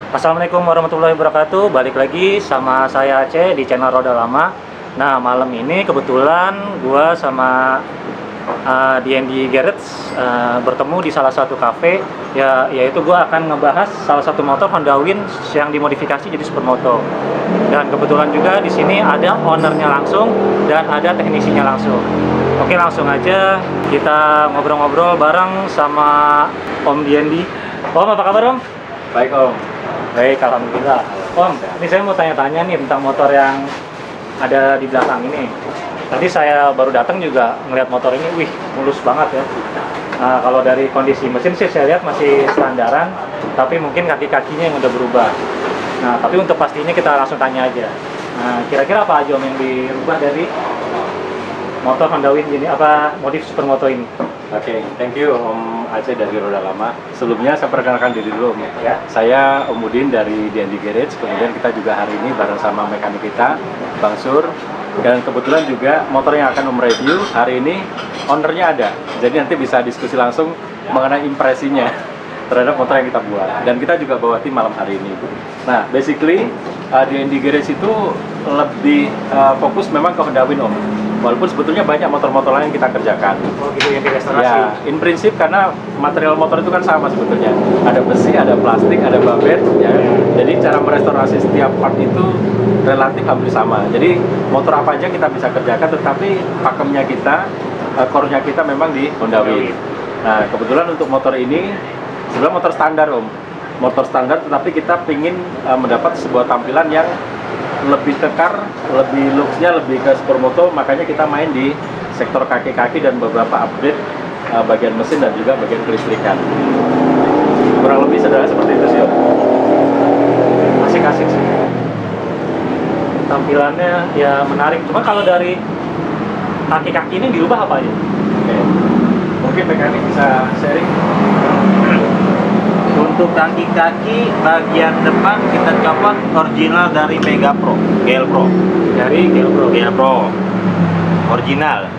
Assalamualaikum warahmatullahi wabarakatuh. Balik lagi sama saya Aceh di channel Roda Lama. Nah, malam ini kebetulan gua sama D&D Garage bertemu di salah satu cafe, yaitu gua akan ngebahas salah satu motor Honda Win yang dimodifikasi jadi supermoto. Dan kebetulan juga di sini ada ownernya langsung dan ada teknisinya langsung. Oke, langsung aja kita ngobrol-ngobrol bareng sama Om D&D. Om, apa kabar Om? Baik Om. Baik, alhamdulillah. Om, ini saya mau tanya-tanya nih tentang motor yang ada di belakang ini. Tadi saya baru datang juga ngelihat motor ini, wih, mulus banget ya. Nah, kalau dari kondisi mesin sih saya lihat masih standaran, tapi mungkin kaki-kakinya yang udah berubah. Nah, tapi untuk pastinya kita langsung tanya aja. Nah, kira-kira apa aja Om yang dirubah dari motor Honda Win ini, apa modif supermoto ini? Oke, thank you Om Aceh dari Roda Lama. Sebelumnya saya perkenalkan diri dulu Om. Ya. Saya Om Udin dari D&D Garage. Kemudian kita juga hari ini bareng sama mekanik kita, Bang Sur. Dan kebetulan juga motor yang akan Om review hari ini ownernya ada. Jadi nanti bisa diskusi langsung mengenai impresinya terhadap motor yang kita buat. Dan kita juga bawa tim malam hari ini. Nah, basically D&D Garage itu lebih fokus memang ke Honda Win Om. Walaupun sebetulnya banyak motor-motor lain yang kita kerjakan. Oh gitu, yang direstorasi? Ya, in prinsip karena material motor itu kan sama sebetulnya. Ada besi, ada plastik, ada babet, ya. Jadi cara merestorasi setiap part itu relatif hampir sama. Jadi motor apa aja kita bisa kerjakan, tetapi pakemnya kita, core-nya kita memang di Honda Win. Nah, kebetulan untuk motor ini sebenarnya motor standar Om. Motor standar, tetapi kita ingin mendapat sebuah tampilan yang lebih kekar, lebih looks-nya lebih ke supermoto, makanya kita main di sektor kaki-kaki dan beberapa update bagian mesin dan juga bagian kelistrikan. Kurang lebih sederhana seperti itu sih Om. Asik-asik sih. Tampilannya ya menarik. Cuma kalau dari kaki-kaki ini dirubah apa aja? Oke. Mungkin mekanik bisa sharing. Untuk kaki-kaki bagian depan kita copot original dari Mega Pro, GL Pro. Dari GL Pro. Original,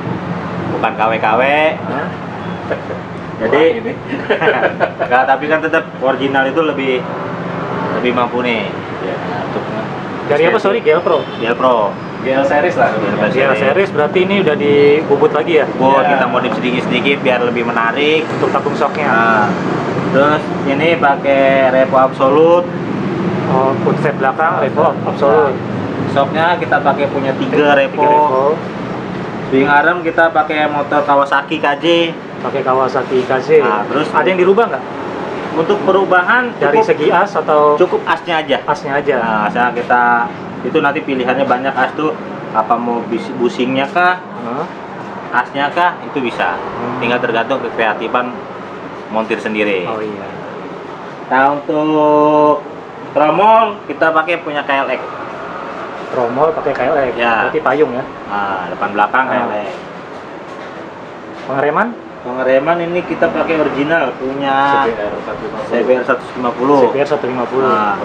bukan KW-KW. Jadi, nggak, tapi kan tetap original itu lebih mampu nih. Ya. Dari apa sorry? GL Pro. GL Pro. GL series lah. GL series berarti ini udah dibubut lagi ya? Buat Ya. kita modif sedikit-sedikit biar lebih menarik. Untuk tabung shocknya. Nah, terus ini pakai Revo Absolute. Oh, footset belakang Revo Absolute. Shocknya kita pakai punya 3 Revo. Swing arm kita pakai motor Kawasaki KJ. Pakai Kawasaki KZ. Nah, terus ada yang dirubah nggak? Untuk perubahan Dari cukup, segi as atau cukup asnya aja. asnya aja? Nah, asnya kita itu nanti pilihannya banyak as tuh, apa mau busingnya kah, Hah? asnya kah, itu bisa. Tinggal tergantung kekreatifan montir sendiri. Oh iya. Nah, untuk tromol kita pakai punya KLX. Tromol pakai KLX. Ya. Berarti payung ya. Nah, depan belakang Ah. KLX. Pengereman? Pengereman ini kita pakai original punya CBR 150. CBR 150. CBR 150. Nah,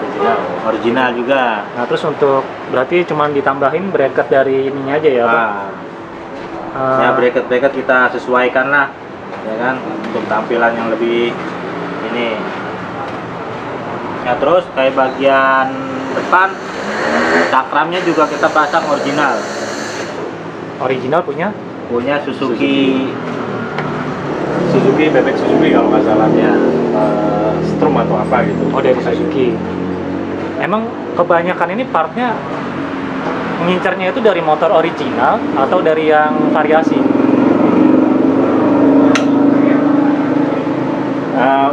original juga. Nah, terus untuk berarti cuma ditambahin bracket dari ininya aja ya, Pak? Nah, ya bracket kita sesuaikan lah, ya kan, untuk tampilan yang lebih ini. Ya terus kayak bagian depan cakramnya juga kita pasang original. Original punya? Punya Suzuki. Bebek Suzuki kalau nggak salah Ya. Strum atau apa gitu. Oh, dari Suzuki. Emang kebanyakan ini partnya mengincarnya itu dari motor original atau dari yang variasi?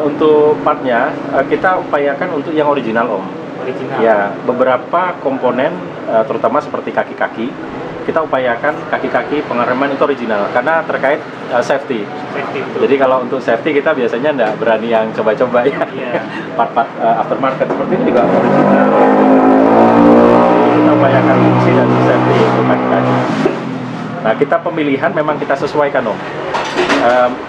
Untuk partnya kita upayakan untuk yang original Om. Original. Ya, beberapa komponen terutama seperti kaki-kaki kita upayakan kaki-kaki pengereman itu original karena terkait safety. Safety, betul. Jadi kalau untuk safety kita biasanya nggak berani yang coba-coba ya. Iya. Part-part aftermarket seperti ini juga original. Kita upayakan fungsi dan safety untuk kaki-kaki. Nah, kita pemilihan memang kita sesuaikan Om.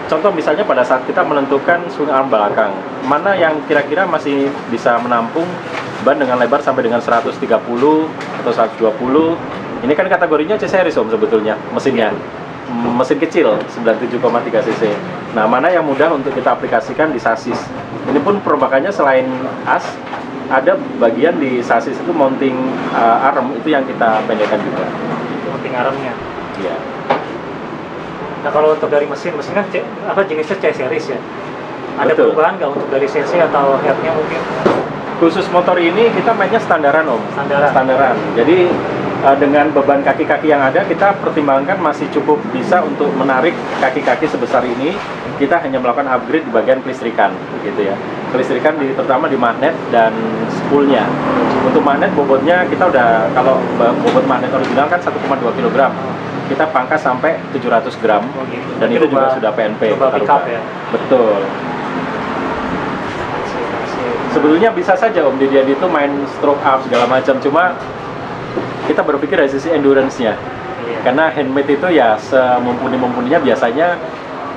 Contoh misalnya pada saat kita menentukan swing arm belakang, mana yang kira-kira masih bisa menampung ban dengan lebar sampai dengan 130 atau 120. Ini kan kategorinya C series Om sebetulnya mesinnya. Mesin kecil 97,3 cc. Nah, mana yang mudah untuk kita aplikasikan di sasis. Ini pun perombakannya selain as, ada bagian di sasis itu mounting arm itu yang kita pendekkan juga. Mounting armnya. Iya. Nah kalau untuk dari mesin kan jenisnya C series ya. Ada Betul. perubahan nggak untuk dari cc atau headnya mungkin? Khusus motor ini kita mainnya standaran Om. Standaran. Jadi dengan beban kaki-kaki yang ada, kita pertimbangkan masih cukup bisa untuk menarik kaki-kaki sebesar ini. Kita hanya melakukan upgrade di bagian kelistrikan, gitu ya. Kelistrikan terutama di magnet dan spoolnya. Untuk magnet bobotnya kita udah, kalau bobot magnet original kan 1,2 kg. Kita pangkas sampai 700 gram. Oh, gitu. Dan itu juga sudah PNP. Coba pick up ya? Betul. Sebetulnya bisa saja Om Didian itu main stroke up segala macam, cuma kita berpikir dari sisi endurance-nya. Iya. Karena handmade itu ya semumpuni-mumpuninya biasanya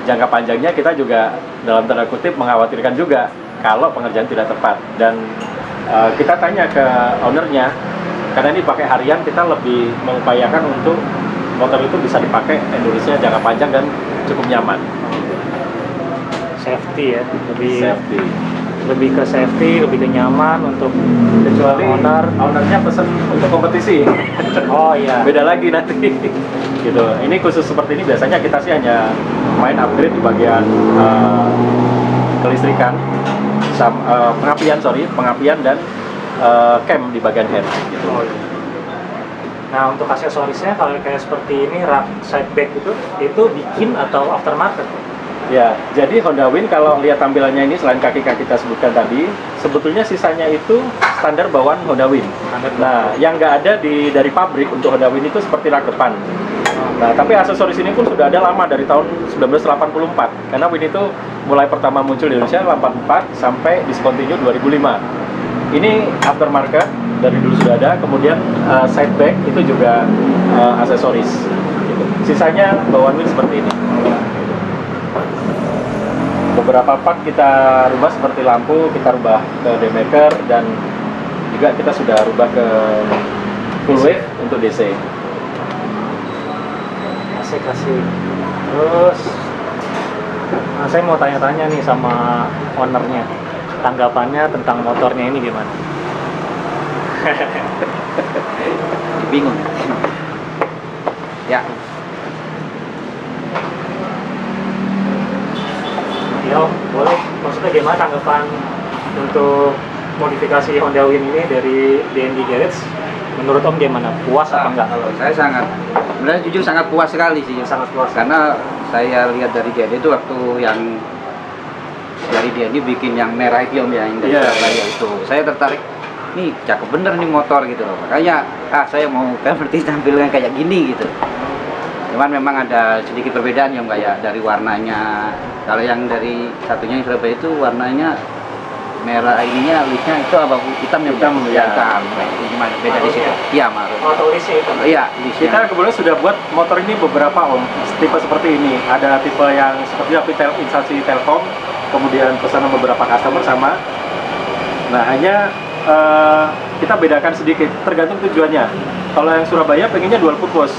jangka panjangnya kita juga dalam tanda kutip mengkhawatirkan juga kalau pengerjaan tidak tepat. Dan kita tanya ke ownernya, karena ini pakai harian, kita lebih mengupayakan untuk motor itu bisa dipakai endurance-nya jangka panjang dan cukup nyaman. Safety ya, lebih ke safety, lebih ke nyaman untuk Kecuali ownernya pesen untuk kompetisi. Oh iya. Beda lagi nanti. Gitu. Ini khusus seperti ini biasanya kita sih hanya main upgrade di bagian kelistrikan, pengapian dan cam di bagian head. Gitu. Oh, iya. Nah untuk aksesorisnya kalau kayak seperti ini rak side back itu bikin atau aftermarket? Ya, jadi Honda Win kalau lihat tampilannya ini selain kaki-kaki kita sebutkan tadi, sebetulnya sisanya itu standar bawaan Honda Win. Nah, yang nggak ada dari pabrik untuk Honda Win itu seperti rak depan. Nah, tapi aksesoris ini pun sudah ada lama dari tahun 1984. Karena Win itu mulai pertama muncul di Indonesia 84 sampai discontinue 2005. Ini aftermarket dari dulu sudah ada, kemudian side back itu juga aksesoris. Gitu. Sisanya bawaan Win seperti ini. Beberapa part kita rubah seperti lampu, kita rubah ke demaker dan juga kita sudah rubah ke full wave untuk DC. Kasih. Terus, nah saya mau tanya-tanya nih sama ownernya, tanggapannya tentang motornya ini gimana? Bingung. Ya. Ya, boleh. Maksudnya gimana tanggapan untuk modifikasi Honda Win ini dari DND Garage? Menurut Om gimana? Puas apa enggak? Kalau saya sebenarnya jujur sangat puas sekali sih. Sangat puas. Karena saya lihat dari DND itu waktu yang dari DND bikin yang merah itu Om ya, yang dari Surabaya itu. Saya tertarik, nih cakep bener nih motor gitu loh. Makanya saya mau seperti tampilkan kayak gini gitu. Cuman memang ada sedikit perbedaan yang kayak dari warnanya. Kalau yang dari satunya yang Surabaya itu warnanya merah, ininya listnya itu apa hitam ya? Hitam. Gimana beda di situ? Iya, Marut. Atau listnya itu? Iya, listnya. Kita kebetulan sudah buat motor ini beberapa Om, tipe seperti ini. Ada tipe yang seperti instansi Telkom, kemudian pesanan beberapa customer sama. Nah, hanya kita bedakan sedikit, tergantung tujuannya. Kalau yang Surabaya pengennya dual purpose,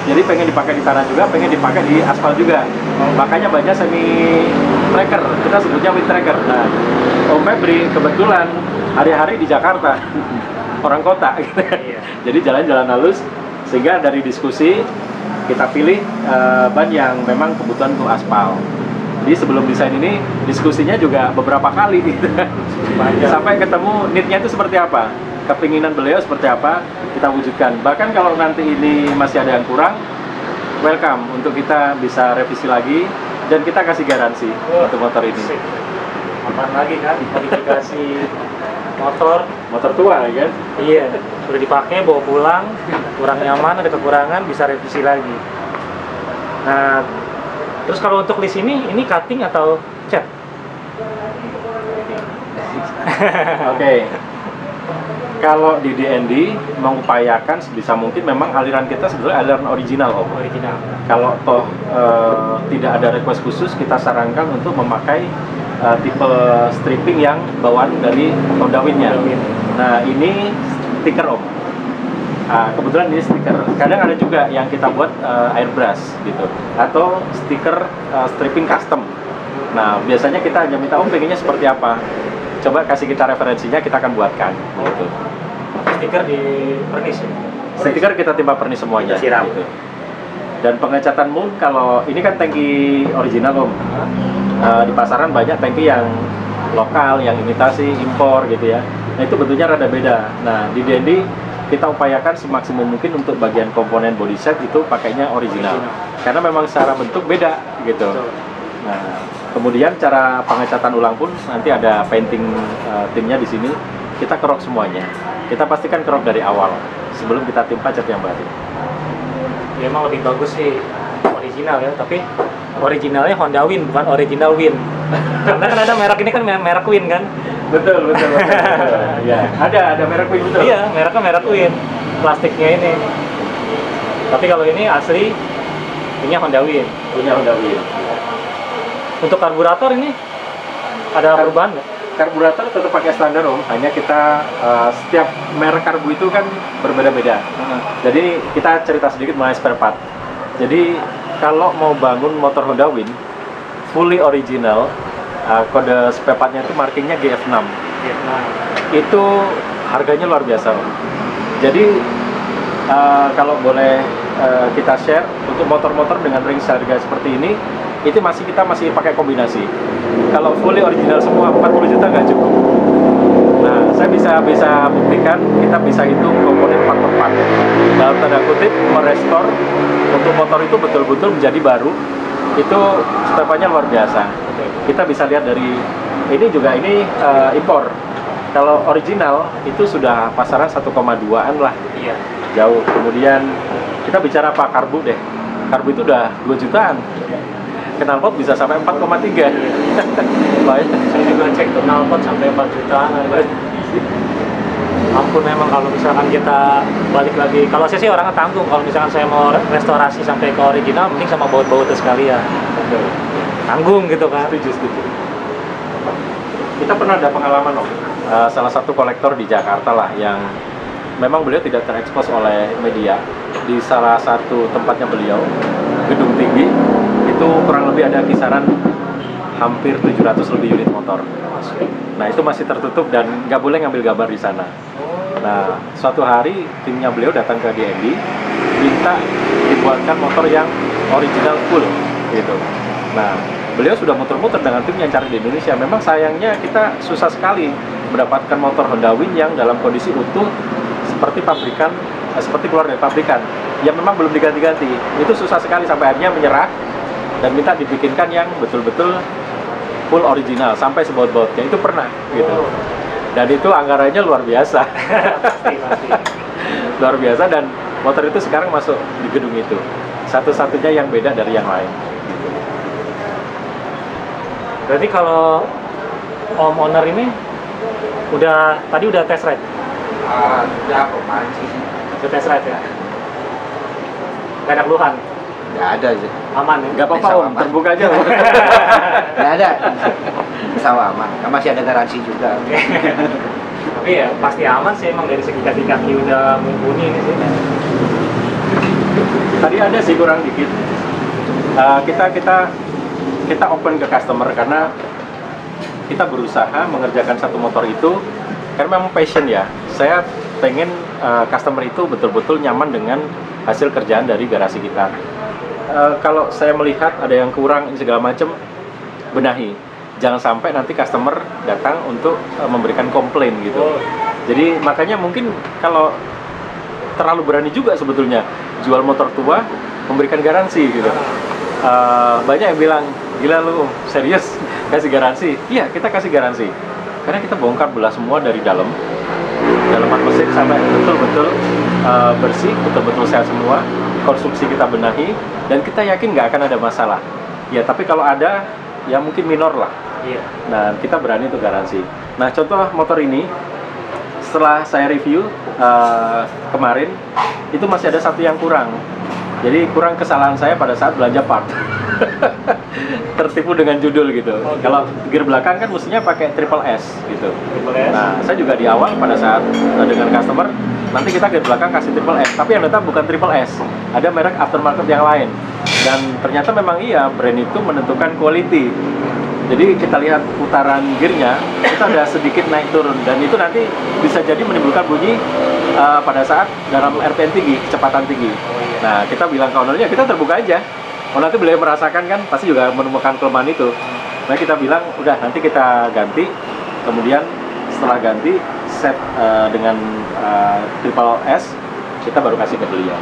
jadi pengen dipakai di tanah juga, pengen dipakai di aspal juga. Makanya banyak semi tracker, kita sebutnya wind tracker. Nah, Om Febri kebetulan hari-hari di Jakarta, orang kota gitu. Iya. Jadi jalan-jalan halus, sehingga dari diskusi kita pilih ban yang memang kebutuhan untuk aspal. Jadi sebelum desain ini diskusinya juga beberapa kali gitu. Sampai ketemu need-nya itu seperti apa, kepinginan beliau seperti apa, kita wujudkan. Bahkan kalau nanti ini masih ada yang kurang, welcome untuk kita bisa revisi lagi dan kita kasih garansi untuk motor ini. Apaan lagi kan, modifikasi Motor tua ya kan? Iya, udah dipakai bawa pulang, kurang nyaman, ada kekurangan, bisa revisi lagi. Nah, terus kalau untuk list ini cutting atau cat? Oke. Kalau di DND mengupayakan sebisa mungkin memang aliran kita sebetulnya aliran original Om. Original. Kalau toh tidak ada request khusus, kita sarankan untuk memakai tipe stripping yang bawaan dari Honda Win-nya. Nah, ini stiker Om. Kebetulan ini stiker. Kadang ada juga yang kita buat airbrush gitu, atau stiker stripping custom. Nah, biasanya kita hanya minta Om pengennya seperti apa. coba kasih kita referensinya, kita akan buatkan. Gitu. Stiker di pernis ya? Stiker kita timpa pernis semuanya. Kita siram. Gitu. Dan pengecatan moon, kalau ini kan tangki original Om. Di pasaran banyak tangki yang lokal, yang imitasi, impor gitu ya. Nah itu bentuknya rada beda. Nah di D&D kita upayakan semaksimum mungkin untuk bagian komponen body set itu pakainya original. Karena memang secara bentuk beda gitu. Nah kemudian cara pengecatan ulang pun nanti ada painting timnya di sini. Kita kerok semuanya. Kita pastikan kerok dari awal sebelum kita timpa cat yang baru. Ya, emang lebih bagus sih original ya, tapi originalnya Honda Win bukan original Win. Karena kan ada merek ini kan merek Win kan. Betul. Ya, ada merek Win betul. Iya, mereknya merek Win. Plastiknya ini. Tapi kalau ini asli punya Honda Win. Punya Honda Win. Untuk karburator ini ada perubahan nggak? Karburator tetap pakai standar Om, hanya kita setiap merek karbu itu kan berbeda-beda. Jadi kita cerita sedikit mengenai spare part. Jadi kalau mau bangun motor Honda Win fully original, kode spare partnya itu markingnya GF6. Itu harganya luar biasa Om. Jadi kalau boleh kita share untuk motor-motor dengan range harga seperti ini, itu kita masih pakai kombinasi. Kalau fully original semua 40 juta nggak cukup. Nah, saya bisa buktikan, kita bisa hitung komponen part per part. Dalam tanda kutip merestore untuk motor itu betul-betul menjadi baru. Itu stepnya luar biasa. Kita bisa lihat dari ini juga, ini impor. Kalau original itu sudah pasaran 1,2an lah. Iya. Jauh. Kemudian kita bicara apa, karbu deh. Karbu itu udah 2 jutaan. Knalpot bisa sampai 4,3. Baik. Saya juga cek tuh knalpot sampai 4 jutaan. Ampun, memang kalau misalkan kita balik lagi, kalau saya sih orangnya tanggung. Kalau misalkan saya mau restorasi sampai ke original, mending sama baut-bautnya sekalian. Tanggung gitu kan. Setuju. Kita pernah ada pengalaman Om. Salah satu kolektor di Jakarta lah yang memang beliau tidak terekspos oleh media. Di salah satu tempatnya beliau, gedung tinggi, itu kurang lebih ada kisaran hampir 700 lebih unit motor. Nah itu masih tertutup dan nggak boleh ngambil gambar di sana. Nah suatu hari timnya beliau datang ke D&D, minta dibuatkan motor yang original full gitu. Nah beliau sudah muter-muter dengan tim yang cari di Indonesia. Memang sayangnya kita susah sekali mendapatkan motor Honda Win yang dalam kondisi utuh seperti pabrikan, seperti keluar dari pabrikan, yang memang belum diganti-ganti. Itu susah sekali, sampai akhirnya menyerah dan minta dibikinkan yang betul-betul full original sampai sebaut-bautnya. Itu pernah gitu. Dan itu anggarannya luar biasa. Luar biasa, dan motor itu sekarang masuk di gedung itu. Satu-satunya yang beda dari yang lain. Gitu. Berarti kalau Om Owner ini tadi udah test ride? Ya kemarin sih. Udah test ride ya? Gak ada keluhan? Nggak ada sih. Aman ya? Nggak apa-apa Om, terbuka aja Om. Nggak ada. Sama aman. Masih ada garansi juga. Tapi ya pasti aman sih, emang dari segi kaki-kaki udah mumpuni ini sih. Tadi ada sih kurang dikit. Kita open ke customer karena kita berusaha mengerjakan satu motor itu karena memang passion ya. Saya pengen customer itu betul-betul nyaman dengan hasil kerjaan dari garasi kita. Kalau saya melihat ada yang kurang segala macam, benahi. Jangan sampai nanti customer datang untuk memberikan komplain gitu. Jadi makanya mungkin kalau terlalu berani juga sebetulnya jual motor tua memberikan garansi gitu. Banyak yang bilang, gila lu serius kasih garansi? Iya, kita kasih garansi karena kita bongkar belah semua dari dalaman mesin sampai betul-betul bersih, betul-betul sehat semua. Konstruksi kita benahi dan kita yakin nggak akan ada masalah. Ya tapi kalau ada ya mungkin minor lah. Iya. Nah kita berani untuk garansi. Nah contoh motor ini setelah saya review kemarin itu masih ada satu yang kurang. Jadi kurang kesalahan saya pada saat belanja part. Tertipu dengan judul gitu. Kalau gear belakang kan mestinya pakai triple S gitu. Triple S. Nah saya juga di awal pada saat dengan customer, nanti kita gear belakang kasih triple S, tapi yang datang bukan triple S, ada merek aftermarket yang lain. Dan ternyata memang iya, brand itu menentukan quality. Jadi kita lihat putaran gearnya itu ada sedikit naik turun, dan itu nanti bisa jadi menimbulkan bunyi pada saat dalam RPM tinggi, kecepatan tinggi. Nah, kita bilang ke ownernya, kita terbuka aja. Oh, nanti beliau merasakan kan, pasti juga menemukan kelemahan itu. Nah, kita bilang, udah nanti kita ganti. Kemudian setelah ganti set dengan triple S, kita baru kasih ke beliau.